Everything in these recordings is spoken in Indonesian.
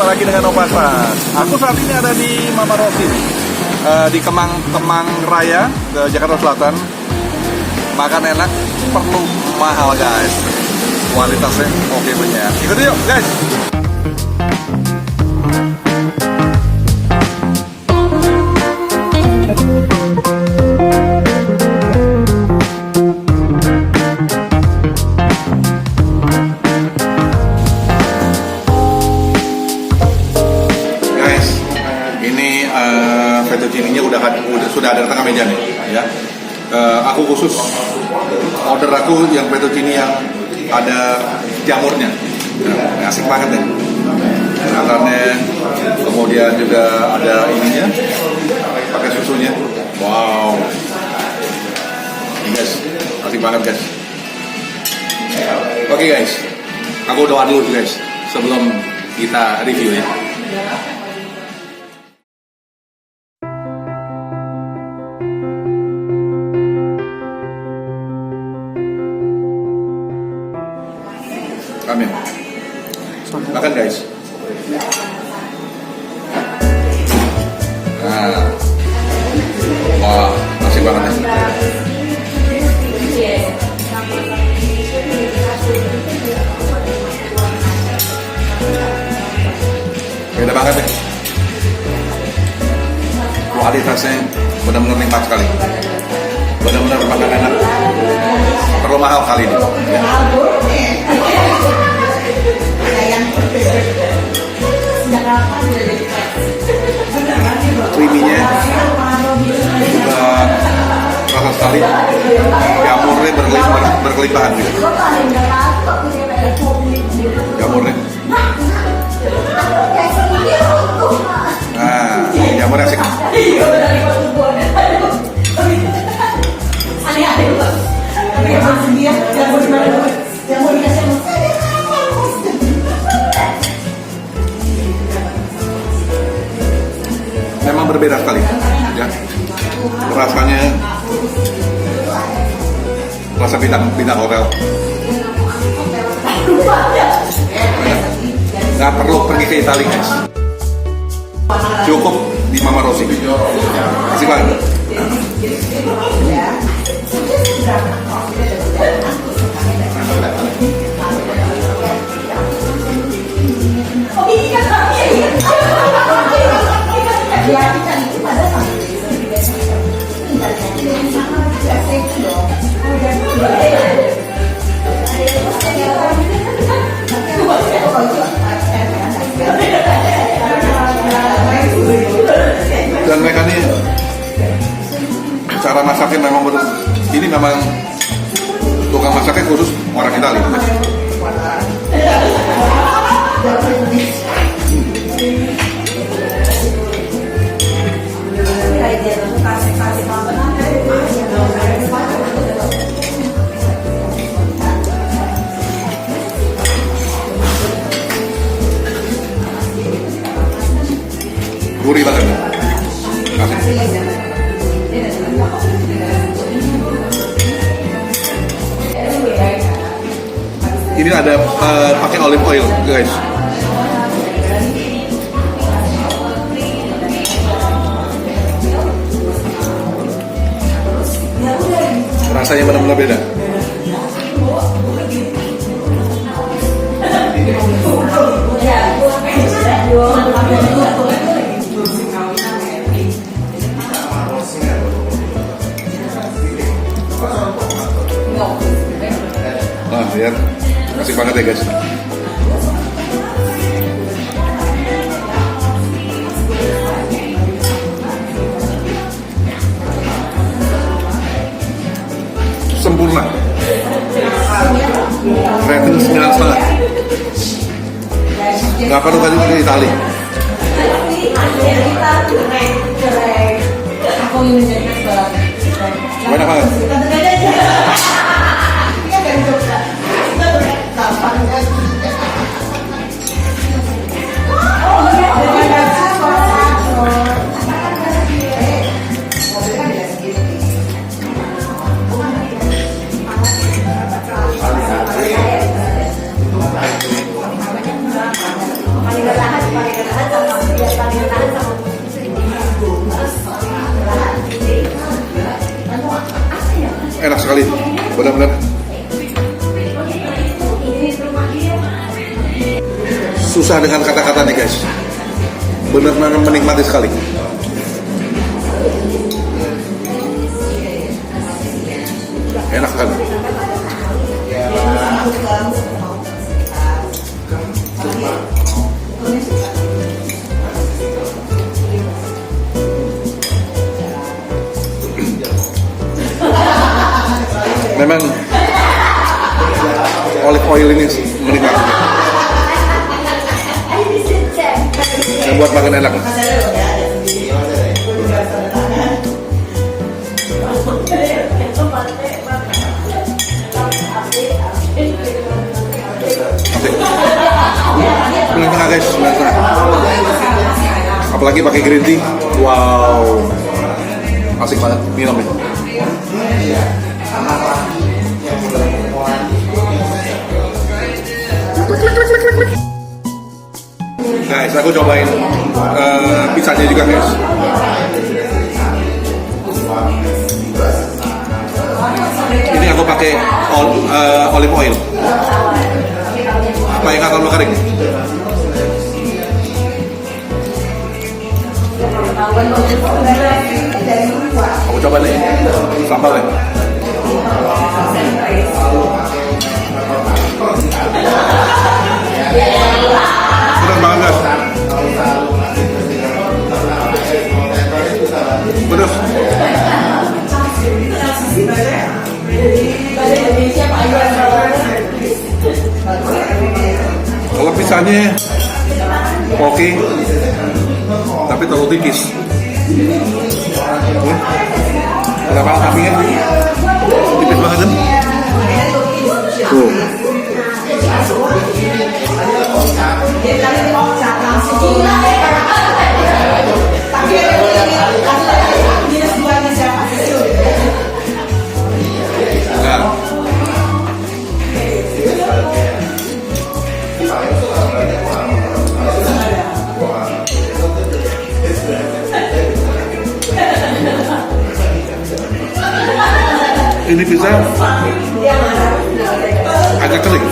Jumpa lagi dengan Om Basras. Aku saat ini ada di Mama Rossi di Kemang Raya, Jakarta Selatan. Makan enak, perlu mahal guys. Kualitasnya oke punya. Ikut yuk guys. Fettuccine-nya sudah ada di tengah meja nih, ya. Aku khusus order aku yang fettuccine yang ada jamurnya, ya, asik banget deh. Makannya, kemudian juga ada ininya, pakai susunya. Wow, ini guys, asik banget guys. Oke guys, aku doa dulu guys sebelum kita review ya. Amin. Makan guys. Nah, wah, asik banget ya. Beda banget ya. Kualitasnya benar-benar nikmat sekali. Benar-benar makan enak. Perlu mahal kali ini. Ya. Creamy-nya juga rasa sekali, jamurnya berkelimpahan gitu. Jamurnya, nah jamurnya asik. Memang berbeda sekali, ya. Rasanya rasa bintang hotel. Nggak perlu pergi ke Italia guys, cukup di Mama Rossi. Asik banget. Dan mereka ini cara masaknya memang ini memang tukang masaknya khusus orang Italia. Gurih banget. Ini ada pakai olive oil, guys. Rasanya benar-benar beda. Nah, lihat, asik banget ya guys. Sempurna. Rating 9,5. Nggak perlu balik ke Itali. Banyak banget. susah dengan kata-kata nih guys. Benar-benar menikmati sekali. Enak sekali. Memang olive oil ini menikmati. Yang buat makan enak. Tengah guys, tengah. Apalagi pakai green tea. Wow, asik banget. Minum ya. Guys, aku cobain pizzanya juga guys. Ini aku pakai olive oil. Apa yang nggak terlalu kering? Aku coba nih sambal ya. Pedas banget guys. Pedas. Kalau pizzanya oke, tapi terlalu tipis. Kenapa sampingnya tipis banget kan? Tuh. Ini pizza agak kering.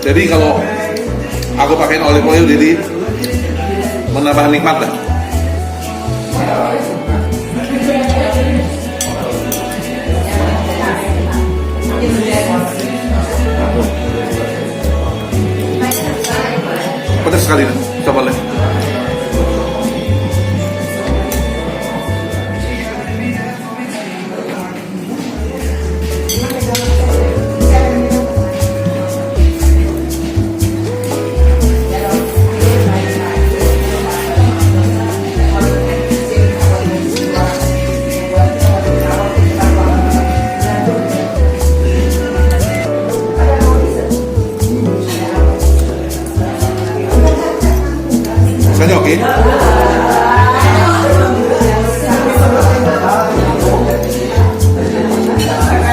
Jadi kalau aku pakai olive oil jadi menambah nikmat dah. Pedas sekali nih, coba lihat. Rasanya oke.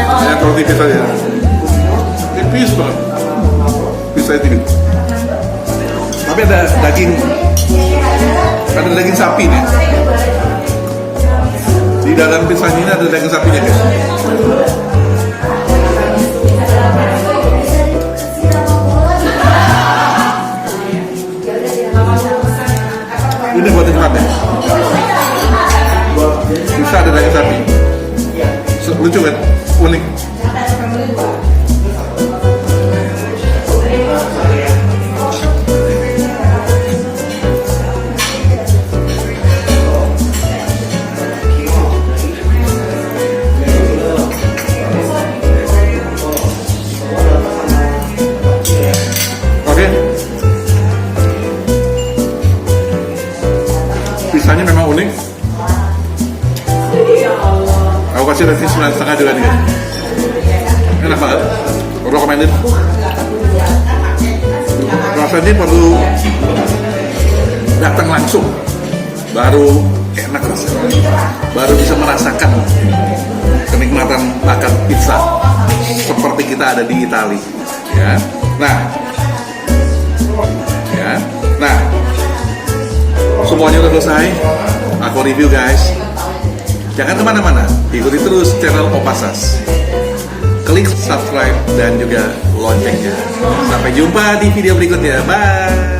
Hanya terlalu tipis saja. Tipis banget. Pizza tipis. Tapi ada daging sapi nih. Di dalam pizza ini ada daging sapinya guys. Ini buat nikmatnya. Bisa ada daging sapi. Lucu kan? Unik. Oke. Pizzanya memang unik. Aku kasih rating 9,5 juga nih guys. Enak banget. Recommended. Rasanya perlu datang langsung baru enak rasanya. Baru bisa merasakan kenikmatan makan pizza seperti kita ada di Italia. Ya. Nah, semuanya udah selesai. Aku review guys. Jangan kemana-mana, ikuti terus channel Opasas. Klik subscribe dan juga loncengnya. Sampai jumpa di video berikutnya. Bye.